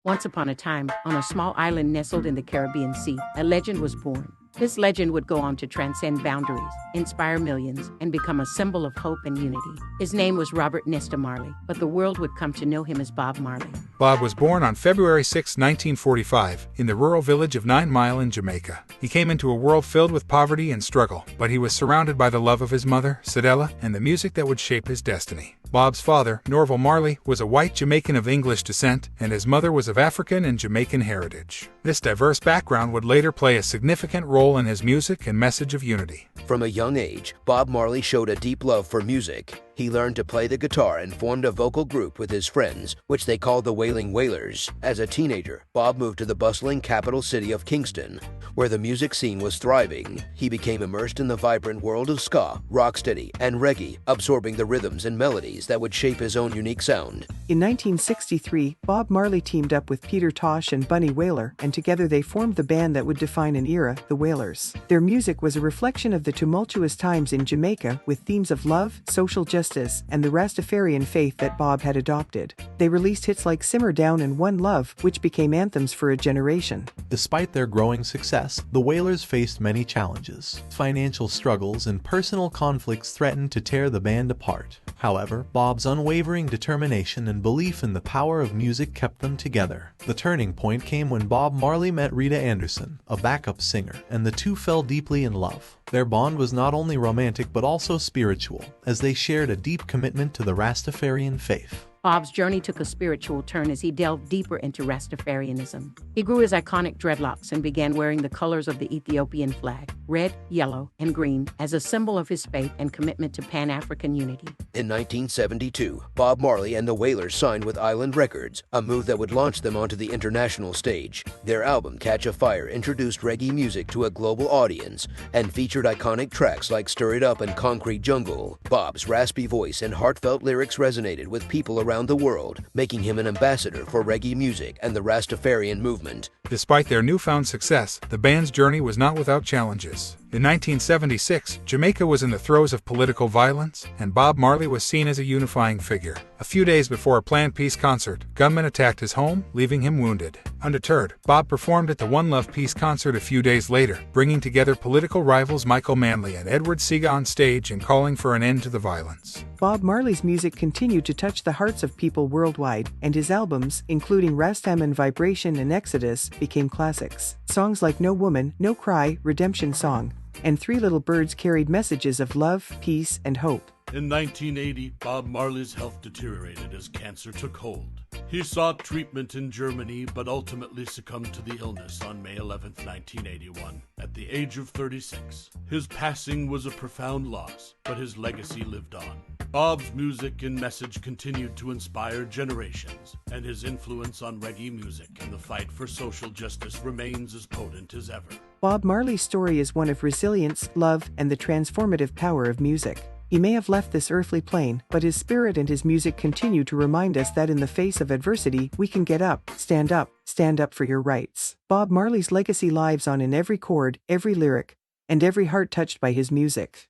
Once upon a time, on a small island nestled in the Caribbean Sea, a legend was born. This legend would go on to transcend boundaries, inspire millions, and become a symbol of hope and unity. His name was Robert Nesta Marley, but the world would come to know him as Bob Marley. Bob was born on February 6, 1945, in the rural village of 9 Mile in Jamaica. He came into a world filled with poverty and struggle, but he was surrounded by the love of his mother, Cedella, and the music that would shape his destiny. Bob's father, Norval Marley, was a white Jamaican of English descent, and his mother was of African and Jamaican heritage. This diverse background would later play a significant role in his music and message of unity. From a young age, Bob Marley showed a deep love for music. He learned to play the guitar and formed a vocal group with his friends, which they called the Wailing Wailers. As a teenager, Bob moved to the bustling capital city of Kingston, where the music scene was thriving. He became immersed in the vibrant world of ska, rocksteady, and reggae, absorbing the rhythms and melodies that would shape his own unique sound. In 1963, Bob Marley teamed up with Peter Tosh and Bunny Wailer, and together they formed the band that would define an era, the Wailers. Their music was a reflection of the tumultuous times in Jamaica, with themes of love, social justice, and the Rastafarian faith that Bob had adopted. They released hits like Simmer Down and One Love, which became anthems for a generation. Despite their growing success, the Wailers faced many challenges. Financial struggles and personal conflicts threatened to tear the band apart. However, Bob's unwavering determination and belief in the power of music kept them together. The turning point came when Bob Marley met Rita Anderson, a backup singer, and the two fell deeply in love. Their bond was not only romantic but also spiritual, as they shared a deep commitment to the Rastafarian faith. Bob's journey took a spiritual turn as he delved deeper into Rastafarianism. He grew his iconic dreadlocks and began wearing the colors of the Ethiopian flag, red, yellow, and green, as a symbol of his faith and commitment to Pan-African unity. In 1972, Bob Marley and the Wailers signed with Island Records, a move that would launch them onto the international stage. Their album Catch a Fire introduced reggae music to a global audience and featured iconic tracks like Stir It Up and Concrete Jungle. Bob's raspy voice and heartfelt lyrics resonated with people around the world, making him an ambassador for reggae music and the Rastafarian movement. Despite their newfound success, the band's journey was not without challenges. In 1976, Jamaica was in the throes of political violence, and Bob Marley was seen as a unifying figure. A few days before a planned peace concert, gunmen attacked his home, leaving him wounded. Undeterred, Bob performed at the One Love peace concert a few days later, bringing together political rivals Michael Manley and Edward Seaga on stage and calling for an end to the violence. Bob Marley's music continued to touch the hearts of people worldwide, and his albums, including Rastaman Vibration and Exodus, became classics. Songs like No Woman, No Cry, Redemption Song, and Three Little Birds carried messages of love, peace, and hope. In 1980, Bob Marley's health deteriorated as cancer took hold. He sought treatment in Germany, but ultimately succumbed to the illness on May 11, 1981, at the age of 36. His passing was a profound loss, but his legacy lived on. Bob's music and message continued to inspire generations, and his influence on reggae music and the fight for social justice remains as potent as ever. Bob Marley's story is one of resilience, love, and the transformative power of music. He may have left this earthly plane, but his spirit and his music continue to remind us that in the face of adversity, we can get up, stand up for your rights. Bob Marley's legacy lives on in every chord, every lyric, and every heart touched by his music.